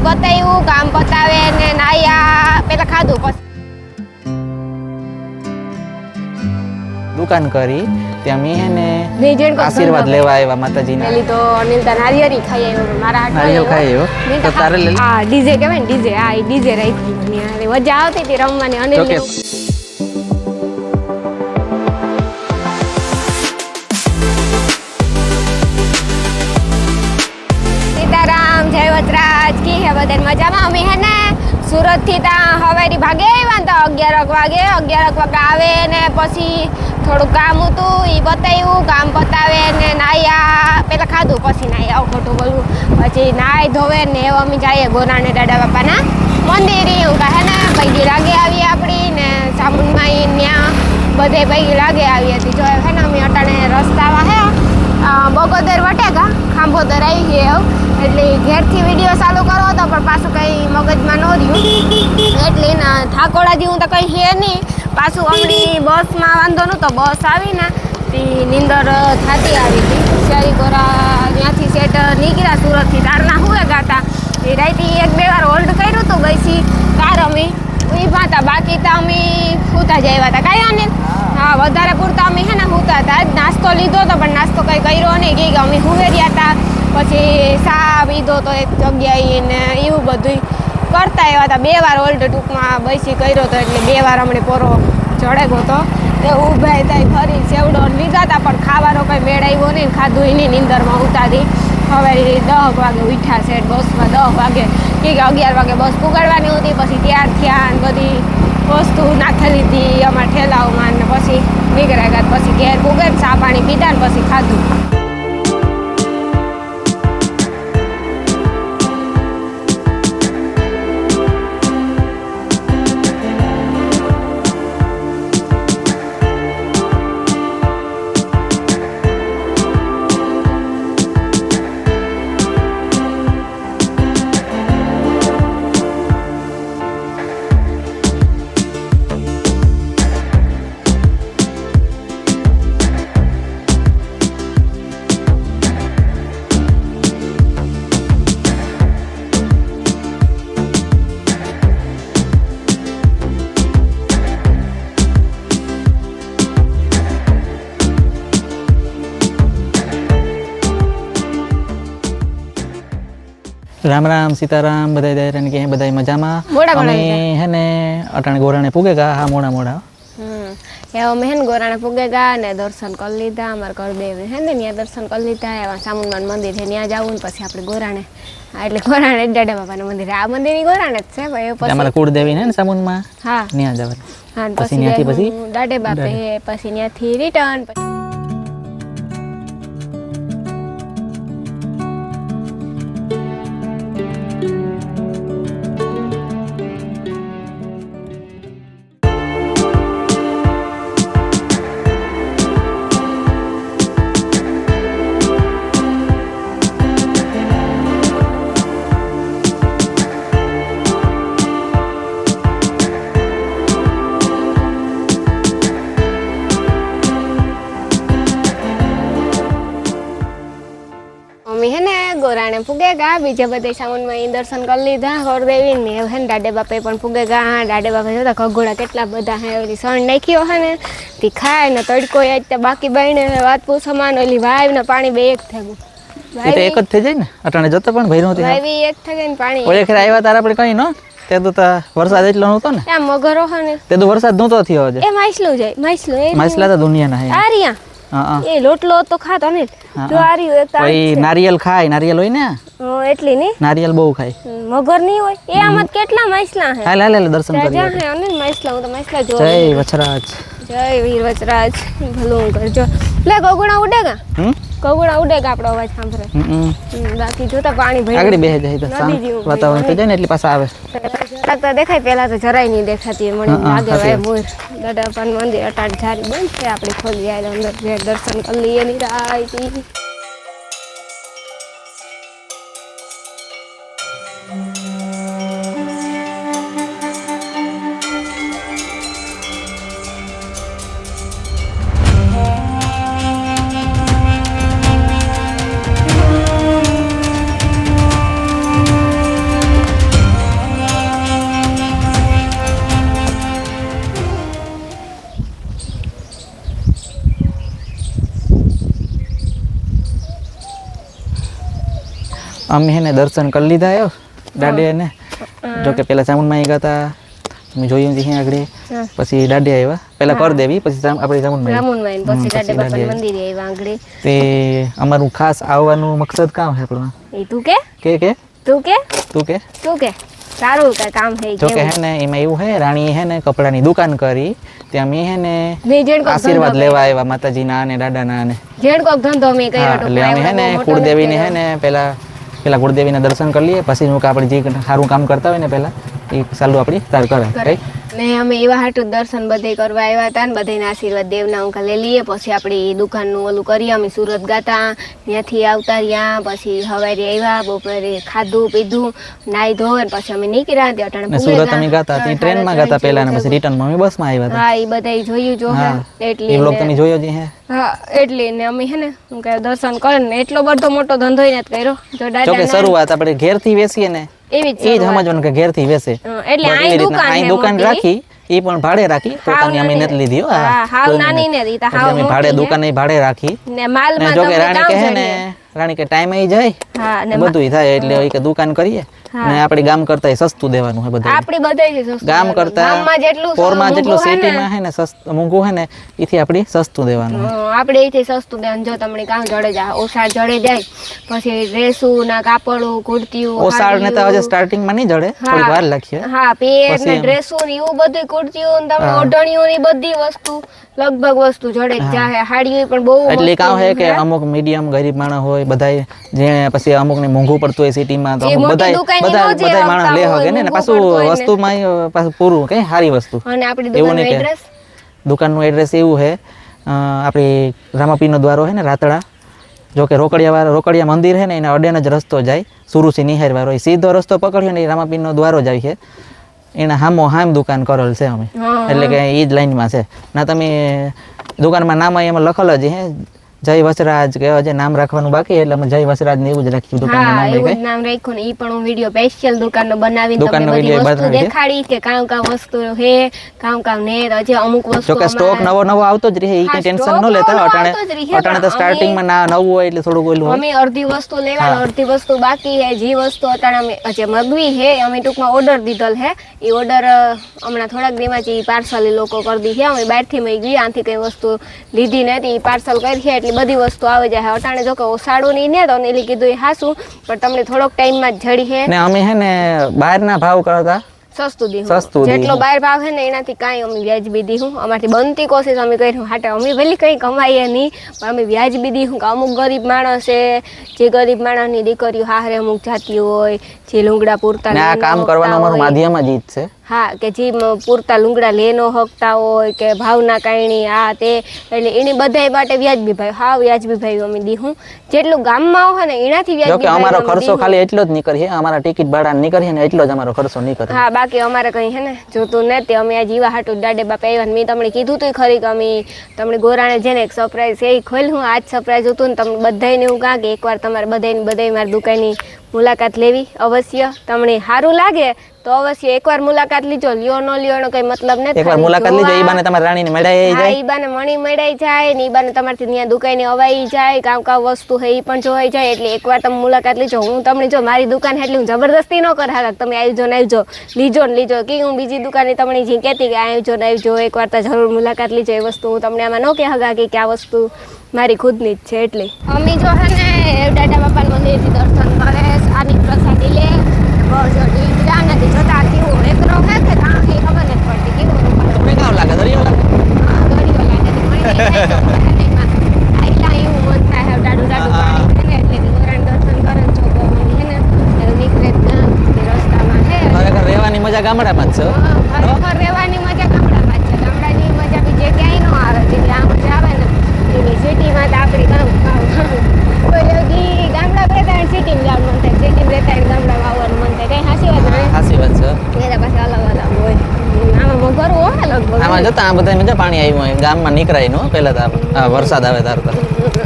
બતાવ્યું કામ પતાવે ને નાયા પેલા ખાધું પછી દુકાન કરી ત્યાં મેં હે ને વેજણ કો આશીર્વાદ લેવા આવ્યા માતાજીના. પેલી તો અનિલતા નારિયેરી ખાઈ આવ્યો મારા હાથ નારિયેળ ખાઈ આવ્યો તો તારે લઈ લે. હા ડીજે કહેવાય ને ડીજે હા એ ડીજે રાખી મને મજા આવતી હતી રમવાની અનિલ જોકે સીતારામ જય વચરાજ કી હે બધાને મજામાં અમે હે ને સુરત થી ત્યાં હવેરી ભાગે આવ્યા તો 11 વાગે આવે ને પછી થોડું કામ હતું એ બતાવ્યું કામ પતાવે ને નાયા પેલા ખાધું પછી નાયા ખોટું બોલવું પછી નાય ધોવે ને એવા અમે જઈએ ગોરાણે દાદા બાપાના મંદિરે એવું કહે ને પૈકી લાગે આવી આપણી ને સામુંડમાં ત્યાં બધે પૈકી લાગે આવી હતી જો હે ને અમે અટાણે રસ્તામાં હે બગોદર વટેકા ખાંભોદર આવી ગઈ એવું એટલે ઘેરથી વિડીયો ચાલુ કરો તો પણ પાછું કંઈ મગજમાં ન રહ્યું એટલે થાકોડા જેવું તો કંઈ છે નહીં પાછું હમણાં બસમાં વાંધો નહોતો બસ આવીને તે નીંદર થતી આવી હતી શિયાળી ગોરા ત્યાંથી સેટ નીકળ્યા સુરતથી તારના હુએ ગાતા એ રાઈતી 1-2 વાર હોલ્ડ કર્યું હતું ગઈથી કાર અમે ઊભા હતા બાકી તો અમે સૂતા જ આવ્યા હતા કાંઈ અનિલ હા વધારે પૂરતા અમે છે ને સૂતા હતા નાસ્તો લીધો હતો પણ નાસ્તો કંઈ કર્યો નહીં કે અમે હુએ રહ્યા હતા પછી સા પીધો તો એક જગ્યાએ ને એવું બધું કરતા આવ્યા હતા 2 વાર હોલ્ડ ટૂંકમાં બૈસી કર્યો હતો એટલે 2 વાર અમને પોરો ચડેગો હતો તે ઊભા થાય ફરી સેવડો લીધા હતા પણ ખાવાનો કંઈ મેળ આવ્યો નહીં ખાધું નહીં નીંદરમાં ઉતારી હવે 10 વાગે ઉઠ્યા છે બસમાં 10 વાગે કે 11 વાગે બસ પુગાડવાની હતી પછી તૈયાર થયા ને બધી વસ્તુ નાખેલી હતી અમારા ઠેલાઓમાં ને પછી નીકળ્યા ગયા પછી ઘેર પુગે ચા પાણી પીધા ને પછી ખાધું. રામ રામ સીતારામ બધા દાયરા કે બધા મજામાં અમે હે ને અટાણે ગોરાણે પૂગે ગા હા મોડા એવો અમે હે ને ગોરાણે પૂગે ગા ને દર્શન કરી લીધા અમારા કળદેવ હે ને ત્યાં દર્શન કરી લીધા એવા સામુંડમાન મંદિર છે ત્યાં જવું ને પછી આપણે ગોરાણે એટલે ગોરાણે દાદા બાપાનું મંદિર આ મંદિરની ગોરાણે જ છે ભાઈ પછી અમારા કુળદેવી ને સામુંડમાં હા ત્યાં જવાનું હા પછી દાદા બાપે પછી ત્યાંથી રિટર્ન ગોરાણે પૂગે ગા બીજા બધા સામાનમાં દર્શન કરી લીધા હોરદેવી ને હે ને દાદા બાપે પણ પૂગે ગા હા દાદા બાપે જોતા ઘગોડા કેટલા બધા હે ઓલી સણ નાખ્યો હે ને તે ખાય ને તડકો આજ તે બાકી બાઈને વાત પૂછવામાં ઓલી વાવ ને પાણી બે એક થઈ ગયું એ તો એક જ થઈ જાય ને અટાણે જતો પણ ભઈ નહોતી વાવ એક થઈ ગઈ ને પાણી ઓય ખેર આવ્યા તાર આપણે કઈ ન તે તો વરસાદ એટલો નહોતો ને આ મગરો હે ને તે તો વરસાદ નહોતો થયો હજે એ માછલું જાય માછલું એ માછલા તો દુનિયાના હે આરિયા હા એ લોટલો તો ખાતો ને જો આર્યું એક કોઈ નારિયેલ ખાય નારિયેલ હોય ને એટલી ની નારિયેલ બહુ ખાય મગર નહીં હોય એ આમાં કેટલા માછલા હે હાલ હાલ દર્શન કરીએ હે અને માછલા હું તો માછલા જો જય વચરાજ જય વીર વચરાજ ભલું કરજો લે ગોગુણા ઉડેગા ગોગુણા ઉડેગા આપણો અવાજ સાંભળે બાકી જોતા પાણી ભરી આગળ બેહી જાય તો શાંત વાતાવરણ થઈ જાય ને એટલે પાછા આવે તો દેખાય પેલા તો જરાય નહીં દેખાતી મને લાગે ભાઈ મોર દાદા પણ મંદિર અટાડ જારી બંધ છે આપણે ખોલી આલે અંદર દર્શન કરી લઈએ ની રાઈ અમે હે ને દર્શન કરી લીધા આવ્યો દાડે ને જો કે પેલા ચામુંડમાં ગયા હતા અમે જોયું છે આગળ પછી દાડે આવ્યા પેલા કર દેવી પછી આપણે ચામુંડમાં પછી દાડે બાપા મંદિરે આવ્યા આગળ તે અમારું ખાસ આવવાનું મકસદ કામ છે આપણું એ તું કે તું કે સારું કે કામ છે જો કે હે ને એમાં એવું હે રાણી હે ને કપડાની દુકાન કરી ત્યાં અમે હે ને આશીર્વાદ લેવા આવ્યા માતાજીના અને દાદાના ને જેડ કોક ધંધો મે કર્યો એટલે અમે હે ને કુળદેવીને હે ને પેલા કુળદેવીના દર્શન કરી લઈએ પછી આપણે જે સારું કામ કરતા હોય ને પેલા એ ચાલુ આપણી તાર કરે ને અમે એવા હાટું દર્શન બધે કરવા આવ્યા હતા ને બધાના આશીર્વાદ દેવના અંકા લઈ લઈએ પછી આપણી દુકાનનું ઓલું કરીએ અમે સુરત ગાતા ત્યાંથી આવતા રહ્યા પછી સવારે આવ્યા બપોરે ખાધું પીધું નાઈ ધોઈને પછી અમે નીકળ્યા ત્યાં અટાણે સુરત અમે ગાતા તે ટ્રેનમાં ગાતા પહેલા ને પછી રિટર્નમાં અમે બસમાં આવ્યા હતા હા એ બધાય જોયું જો એટલે એ બ્લોગ તમે જોયો જ હે હા એટલે ને અમે હે ને હું કહે દર્શન કરીને એટલો બધો મોટો ધંધો ય નથી કર્યો જો દાદા જો કે શરૂઆત આપણે ઘેરથી વેચીએ ને એવી જ સમજવાનું કે ઘેરથી વેચે એટલે આ દુકાન રાખી એ પણ ભાડે રાખી પોતાની અમે નથી લીધી હાવ નાની ને ઈ તો હાવ અમે ભાડે દુકાન એ ભાડે રાખી ને માલ માં જો કે રાણી કહે ને રાણી કે ટાઈમ આવી જાય હા ને બધું થાય એટલે એ કે દુકાન કરીએ ને આપણે ગામ કરતા સસ્તું દેવાનું છે બધું આપણી બધાય સસ્તું ગામ કરતા ગામમાં જેટલું પોરમાં જેટલું સિટીમાં હે ને સસ્તું મોંઘું હે ને એથી આપણે સસ્તું દેવાનું આપણે એથી સસ્તું દેવાનું જો તમને કામ જડે જાય ઓસાડ જડે જાય પછી ડ્રેસું ના કાપડું કુર્તીઓ ઓસાડ ને તો હજી સ્ટાર્ટિંગ માં નહીં જડે થોડી વાર લાગશે હા પેર ને ડ્રેસું ને એવું બધું કુર્તીઓ ને તમને ઓઢણીઓ ની બધી વસ્તુ લગભગ વસ્તુ જડે જ જાય હાડીઓ પણ બહુ એટલે કામ હે કે અમુક મીડિયમ ગરીબ માણસ હોય બધાય જે પછી અમુક ને મોંઘું પડતું હોય સિટીમાં તો બધા માણસ લે હકે ને પાછું વસ્તુમાં પાછું પૂરું કઈ સારી વસ્તુ અને આપણી દુકાનનું એડ્રેસ દુકાનનું એડ્રેસ એવું છે આપણી રામાપીરનો દ્વારો છે ને રાતડા જો કે રોકડિયા મંદિર છે ને એના અડેન જ રસ્તો જાય સુરુસી નિહાર વાળો એ સીધો રસ્તો પકડ્યો ને રામાપીરનો દ્વારો જાય છે એના હામ દુકાન કરેલ છે અમે એટલે કે એ જ લાઈનમાં છે ના તમે દુકાનમાં નામ એમાં લખેલ જ હે જય વસરાજ કે જે નામ રાખવાનું બાકી એટલે અમે જય વસરાજ ને એવું જ રાખ્યું દુકાનનું નામ એવું નામ રાખ્યું ને ઈ પણ હું વિડિયો સ્પેશિયલ દુકાનનો બનાવીને તમને બધી વસ્તુ દેખાડી કે કામ વસ્તુ હે કામ ને હજી અમુક વસ્તુ જો કે સ્ટોક નવો આવતો જ રહે ઈ કે ટેન્શન ન લેતા અટાણે તો સ્ટાર્ટિંગ માં નવું હોય એટલે થોડું ઓલું અમે અડધી વસ્તુ લેવાનું અડધી વસ્તુ બાકી હે જે વસ્તુ અટાણે અમે જે મગવી હે અમે ટૂંકમાં ઓર્ડર દીધલ હે ઈ ઓર્ડર હમણાં થોડાક દિવસમાં જ પાર્સલ લોકો કરી દી છે અમે બહારથી મઈ ગઈ આથી કઈ વસ્તુ લીધી નથી પાર્સલ કરી છે બધી વસ્તુ આવી જાય અટાણે જો કે ઓસાડું નહીં ને તો એલી કીધું એ હાસું પણ તમને થોડોક ટાઈમમાં જ જડી છે ને અમે હે ને બહારના ભાવ કરતા સસ્તું દીધું જેટલો બહાર ભાવ છે ને એનાથી કાંઈ અમે વ્યાજબી દીધું અમારથી બનતી કોશિશ અમે કર્યું હાટે અમે ભલે કંઈ કમાઈએ નહીં પણ અમે વ્યાજબી દીધું કે અમુક ગરીબ માણસ છે જે ગરીબ માણસની દીકરીઓ હારે અમુક જાતી હોય જે લુંગડા પૂરતા આ કામ કરવાનું અમારું માધ્યમ જ ઈ છે હા કે જે પૂરતા લુંગડા લેનો હકતા હોય કે ભાવના કાંઈ આ તે એટલે એની બધાય માટે વ્યાજબી ભાઈ હા વ્યાજબી ભાઈ અમે દીધું જેટલું ગામમાં હોય ને એનાથી વ્યાજબી અમારો ખર્ચો ખાલી એટલો જ નીકળે અમારા ટિકિટ ભાડા નીકળે ને એટલો જ અમારો ખર્ચો નીકળે હા બાકી અમારે કઈ હે ને જોતું નથી અમે આ જીવા હાટું દાડે બાપા આવ્યા મેં તમને કીધું તું ખરી કે અમે તમને ગોરાણે જેને એક સરપ્રાઈઝ એ ખોલ હું આજ સરપ્રાઈઝ હતું ને તમને બધાને એવું કહા કે એકવાર તમારે બધાય મારી દુકાનની મુલાકાત લેવી અવશ્ય તમને સારું લાગે તો અવશ્ય એકવાર મુલાકાત લીજો લ્યો ન લ્યો એનો કઈ મતલબ નથી એકવાર મુલાકાત લીજો ઈ બાને તમારી રાણીને મળાઈ જાય ઈ બાને મણી મળાઈ જાય ને ઈ બાને તમારથી ત્યાં દુકાને અવાઈ જાય કામ વસ્તુ હે ઈ પણ જોઈ જાય એટલે એકવાર તમે મુલાકાત લીજો હું તમને જો મારી દુકાન એટલે હું જબરદસ્તી ન કર હા તમે આવજો લીજો ને લીજો કે હું બીજી દુકાને તમને જે કહેતી કે આવજો એકવાર તો જરૂર મુલાકાત લીજો એ વસ્તુ હું તમને આમાં ન કે હગા કે આ વસ્તુ મારી ખુદની જ છે એટલે અમે જો હે ને દાદા બાપાના મંદિરથી દર્શન કરે આની પ્રસાદી લે બસ ઈલા નથી જોતા કેવું રેતરો હે કે કાં એ ખબર નથી પડતી કેવું તમને કામ લાગે દરિયો લાગે હા દરિયો લાગે તો મને આઈલા એવું મન થાય દાડુ પાણી ને એટલે કે ગોરાણ દર્શન કરે છોકો મને હે ને નીકળે રસ્તામાં હે ખરેખર રહેવાની મજા ગામડામાં જ છે ખરેખર રહેવાની મજા ગામડામાં જ છે ગામડાની મજા બીજે ક્યાંય ન આવે જેટલી આ મજા આવે ને એની સિટીમાં તો આપણી ગામડા રહેતા સિટીમાં જવાનું મન થાય સિટીમાં રહેતા ગામડામાં આવવાનું મન થાય કઈ સાચી વાત છે એના પાસે અલગ હોય આમાં મગર હોય લગભગ આમાં જતા આ બધા મજા પાણી આવ્યું હોય ગામમાં નીકળાય નો પહેલા તો વરસાદ આવે તાર તો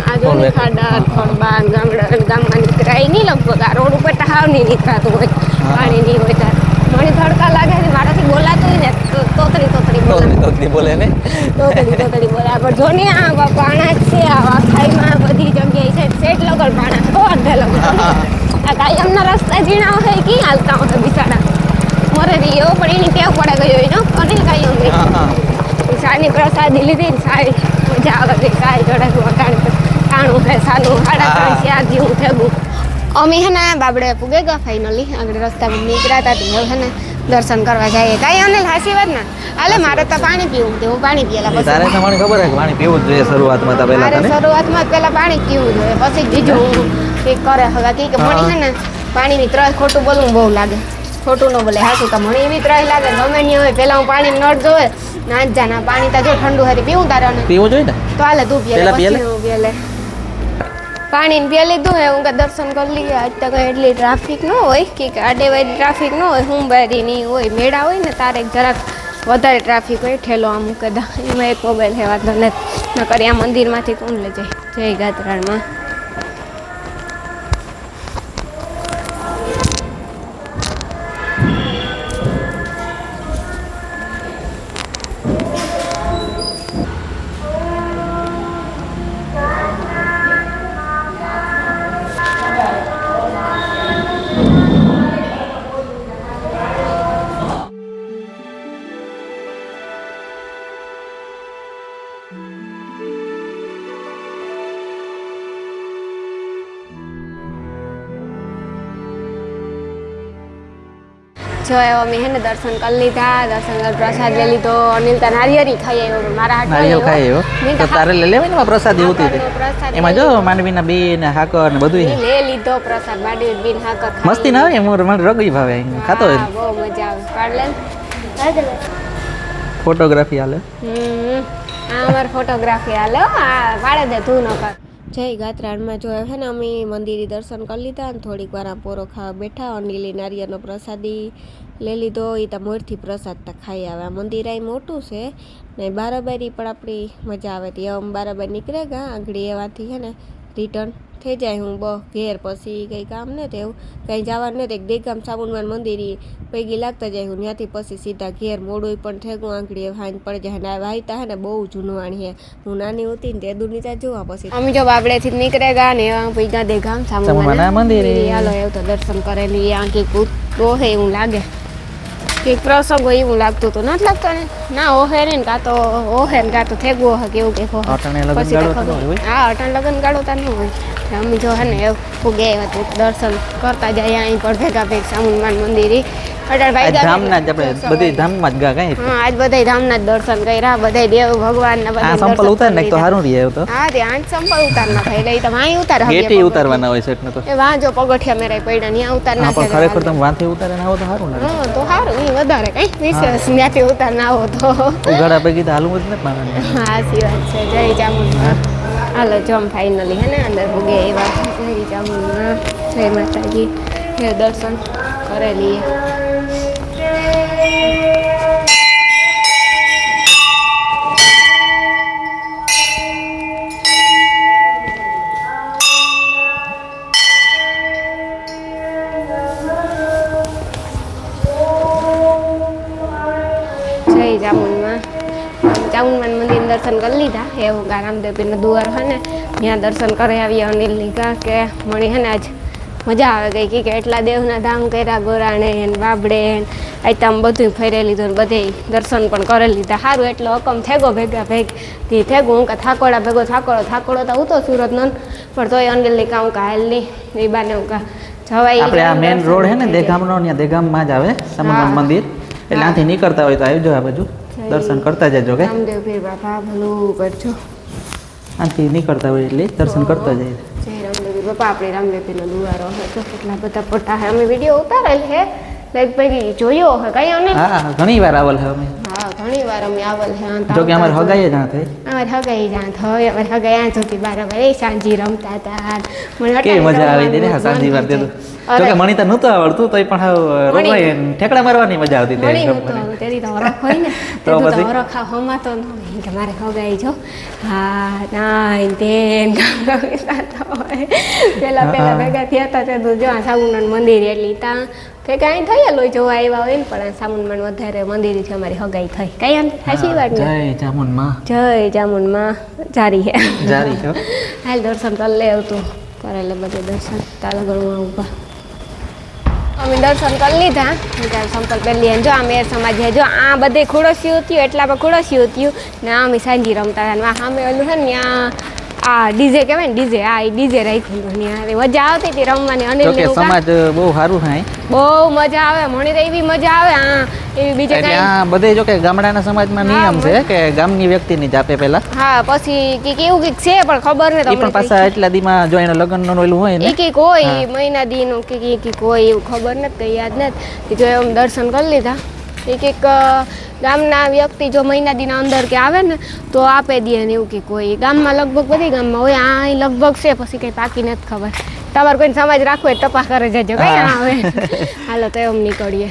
આ ખાડા ખંબા ગામમાં નીકળાય નહીં લગભગ આ રોડ ઉપર તો હાવ નહીં નીકળાતું હોય પાણી નહીં હોય તાર મને ધડકા લાગે છે મારાથી બોલાતું ને તોતરી બોલે ને તોતરી બોલે પણ જો ને આ પાણા છે આ ખાઈમાં બધી જગ્યાએ છે સેટ લગલ પાણા તો અડધા લગલ આ કાયમના રસ્તા જીણા હોય કે હાલતા હોય બિચારા મોરે રહ્યો પણ એની ટેવ પડે ગયો એનો અને કાયમ સાની પ્રસાદી લીધી ને સારી મજા આવે ગઈ સારી જોડે ટાણું છે સાનું 3:30 4 જેવું થયું અમે હે ને બાબડે પૂગે ગયા ફાઇનલી આગળ રસ્તામાં નીકળ્યા હતા તો હે ને દર્શન કરવા જઈએ કાંઈ અનિલ હાસી વાત ના હાલે મારે તો પાણી પીવું તે હું પાણી પીએલા પછી તારે તો મને ખબર હે કે પાણી પીવું જ જોઈએ શરૂઆતમાં તો પહેલા મારે તને શરૂઆતમાં પહેલા પાણી પીવું જોઈએ પછી બીજું હું કંઈક કરે હવે કે મણી હે ને પાણીની ત્રાસ ખોટું બોલવું બહુ લાગે ખોટું ન બોલે હાચું તો મણી એવી ત્રાસ લાગે ગમે નહીં હોય પહેલા હું પાણી નળ જોવે ના જ જાના પાણી તો જો ઠંડુ હારી પીવું તારે પીવું જોઈએ ને તો હાલે તું પીએ પહેલા પછી હું પીએ પાણી પીએ લીધું હે હું દર્શન કરી લઈએ આજ તો કંઈ એટલી ટ્રાફિક ન હોય કે આડેવાડી ટ્રાફિક ન હોય હુંબારી નહીં હોય મેળા હોય ને તારે જરાક વધારે ટ્રાફિક હોય ઠેલો આમ કદા એમાં એક મોબાઈલ હે વાંધો ન કરી આ મંદિરમાંથી કોણ લઈ જાય જય ગાત્રાળમાં જો એવો મેં હે ને દર્શન કરી લીધા દર્શન કરી પ્રસાદ લઈ લીધો અનિલ તો નારિયેળી ખાઈ આવ્યો મારા હાથ નારિયેળ ખાઈ આવ્યો તો તારે લઈ લેવાય ને પ્રસાદ હોતી હતી એમાં જો માંડવીના બી ને હાકર ને બધું લે લીધો પ્રસાદ માંડવી બીન હાકર મસ્તી ના આવે મને રગી ભાવે ખાતો હોય બહુ મજા આવે પાડ લે ફોટોગ્રાફી હાલે આ અમાર ફોટોગ્રાફી હાલો આ પાડે દે તું ન કર જય ગાત્રાળમાં જો હે ને અમે મંદિરે દર્શન કરી લીધા અને થોડીક વાર આ પોરો ખાવા બેઠા અનિલી નારિયેળનો પ્રસાદી લઈ લીધો એ તો મોરથી પ્રસાદ તો ખાઈ આવે આ મંદિર અહીં મોટું છે ને બારાબારી પણ આપણી મજા આવે હતી આમ બારાબાર નીકળે ગયા આગળ એવાથી હે ને રિટર્ન થઈ જાય હું ઘેર પછી કંઈ કામ ન થયું કંઈ જવાનું નથી એક દેગામ સાબુનવાન મંદિરે પૈકી લાગતા જાય હું ત્યાંથી પછી સીધા ઘેર મોડું પણ થયું આંગળી હાંજ પડી જાય ને વાયતા હે ને બહુ જૂનવાણી હે હું નાની હતી ને તે દૂરની ત્યાં જોવા પછી અમે જો બાબડેથી નીકળે ગયા ને પૈકા દેગામ સાબુનવાન મંદિરે હાલો એવું તો દર્શન કરેલી આંખી બહુ હે એવું લાગે કંઈક પ્રસંગ હોય એવું લાગતું હતું નથી લાગતું ને ના ઓહે ને કાં તો ઓહે ને કાં તો થેગવું હોય કેવું કંઈક પછી હા અટાણ લગ્ન ગાળો તા ન હોય અમે જો હે ને એવું ફૂગે દર્શન કરતા જાય અહીં પણ ભેગા ભેગ સામુનમાન મંદિરે ધામના જ આપણે બધી ધામમાં જ ગયા કઈ હા આજ બધાય ધામના જ દર્શન કર્યા બધાય દેવ ભગવાન ના બધા સંપલ ઉતાર ને તો સારું રહે તો હા ત્યાં સંપલ ઉતાર ના થાય એટલે તો વાંય ઉતાર ગેટી ઉતારવાના હોય છે એટલે તો એ વાં જો પગઠિયા મેરાય પડ્યા ત્યાં ઉતાર ના પણ ખરેખર તમે વાંથી ઉતારે ના આવો તો સારું લાગે હા તો સારું ઈ વધારે કઈ વિશેષ ત્યાંથી ઉતાર ના આવો તો ઉગાડા પૈકી તો હાલવું જ નથી માનવાનું હા સાચી વાત છે જય ચામુંડા હાલો જમ ફાઇનલી હે ને અંદર ભોગે એવા જય ચામુંડા જય માતાજી હે દર્શન કરેલી ચામુંડમાન મંદિર દર્શન કરી લીધા એવું રામદેવપીરનો દુવાર હે ને ત્યાં દર્શન કરી આવી અનિલની કે મળી હે ને આજ મજા આવે ગઈ કે એટલા દેવના ધામ કર્યા ગોરાણે ને બાબડે આજ તો આમ બધું ફરી લીધું ને બધે દર્શન પણ કરી લીધા સારું એટલો હકમ થેગો ભેગા ભેગથી થેગું હું કે થાકોડા ભેગો થાકોડો તો હું તો સુરત ન પણ તોય અનિલની કામ કા હાલની એ બાને હું કા જવાય આપણે આ મેઇન રોડ હે ને દેગામનો ત્યાં દેગામમાં જ આવે સામુંડમાન મંદિર એટલે ત્યાંથી નીકળતા હોય તો આવજો આ બાજુ દર્શન કરતા જજો કે રામદેવ પીર બાપા ભલું કરજો આથી નીકળતા હોય એટલે દર્શન કરતા જાય જય રામદેવ પીર બાપા આપણે રામદેવ પીરનો દુવારો હે તો કેટલા બધા ફોટા હે અમે વિડીયો ઉતારેલ હે લાઈક પેલી જોયો હે કઈ અને હા ઘણી વાર આવેલ હે અમે હા ઘણી વાર અમે આવેલ હે જો કે અમારે હગાઈ જ થઈ અમારે હગાઈ જાત હોય અમારે હગાઈ આ જોતી બરાબર એ સાંજી રમતા હતા મને કે મજા આવી હતી ને હા સાંજી વાર દેતો જો કે મણી તો નહોતું આવડતું તોય પણ હાવ રોવાય ઠેકડા મારવાની મજા આવતી તેરી તો હરખ હોય ને તો પછી હરખા હોમાં તો કે મારે હગાઈ જો હા નાઈ તેન પેલા ભેગા થયા હતા તે જો આ સાબુનમાન મંદિર એટલી ત્યાં કે કાંઈ થયેલું જોવા આવ્યા હોય ને પણ આ સાબુનમાન વધારે મંદિરથી અમારી હગાઈ થઈ કઈ આમ સાચી વાત ને જય ચામુંડમાં જય ચામુંડમાં જારી હે જારી છો હાલ દર્શન કરી લે આવતું કરેલે બધે દર્શન તાલા ગણવા ઉભા અમે દર્શન કરી લીધા ત્યાં સંપલ પહેલી જો આ મેર સમાજ છે જો આ બધે ખુડસ્યું થયું એટલા પર ખુડસ્યું થયું ને આ અમે સાંજી રમતા હતા ને આ સામે ઓલું છે ને ત્યાં આ ડીજે કહેવાય ને ડીજે આ ડીજે રાખ્યું હતું ત્યાં મજા આવતી હતી રમવાની જો અનિલ કે સમાજ બહુ સારું છે અહીં. બહુ મજા આવે મને તો એવી મજા આવે આ એવી બીજે એટલે કાંઈ આ બધે જો કે ગામડાના સમાજમાં નિયમ છે કે ગામની વ્યક્તિની જ આપે પહેલા હા પછી કંઈક એવું કંઈક છે પણ ખબર ને એ પણ પાછા એટલા દીમાં જો એના લગ્નનું ઓલું હોય ને એક એક હોય મહિના દીનું એક એક હોય એવું ખબર નથી કઈ યાદ નથી જો એમ દર્શન કરી લીધા એક એક ગામના વ્યક્તિ જો મહિના દીના અંદર કે આવે ને તો આપે દે ને એવું કંઈક હોય ગામમાં લગભગ બધી ગામમાં હોય આ અહીં લગભગ છે પછી કંઈ પાકી નથી ખબર તમારે કોઈને સમાજ રાખવો હોય તપાસ કરે જજો કઈ આવે હાલો તો એમ નીકળીએ